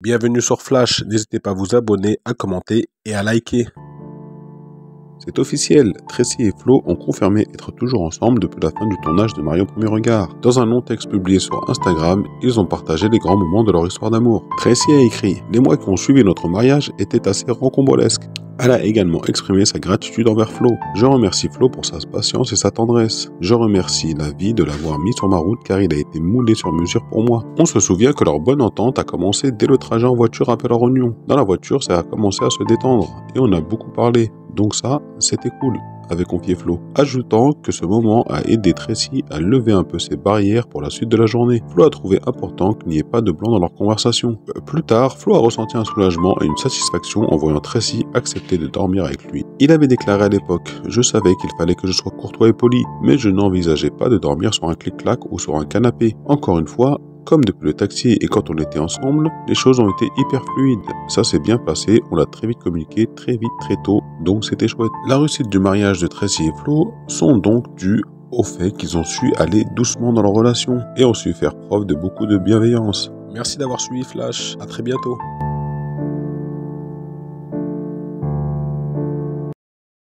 Bienvenue sur Flash, n'hésitez pas à vous abonner, à commenter et à liker. C'est officiel, Tracy et Flo ont confirmé être toujours ensemble depuis la fin du tournage de Marion Premier Regard. Dans un long texte publié sur Instagram, ils ont partagé les grands moments de leur histoire d'amour. Tracy a écrit « Les mois qui ont suivi notre mariage étaient assez rocambolesques ». Elle a également exprimé sa gratitude envers Flo. « Je remercie Flo pour sa patience et sa tendresse. Je remercie la vie de l'avoir mis sur ma route car il a été moulé sur mesure pour moi. » On se souvient que leur bonne entente a commencé dès le trajet en voiture après leur union. Dans la voiture, ça a commencé à se détendre et on a beaucoup parlé. Donc ça, c'était cool, avait confié Flo, ajoutant que ce moment a aidé Tracy à lever un peu ses barrières pour la suite de la journée. Flo a trouvé important qu'il n'y ait pas de blanc dans leur conversation. Plus tard, Flo a ressenti un soulagement et une satisfaction en voyant Tracy accepter de dormir avec lui. Il avait déclaré à l'époque « Je savais qu'il fallait que je sois courtois et poli, mais je n'envisageais pas de dormir sur un clic-clac ou sur un canapé. Encore une fois, comme depuis le taxi et quand on était ensemble, les choses ont été hyper fluides. Ça s'est bien passé, on l'a très vite communiqué, très vite, très tôt, donc c'était chouette. » La réussite du mariage de Tracy et Flo sont donc dues au fait qu'ils ont su aller doucement dans leur relation et ont su faire preuve de beaucoup de bienveillance. Merci d'avoir suivi Flash, à très bientôt.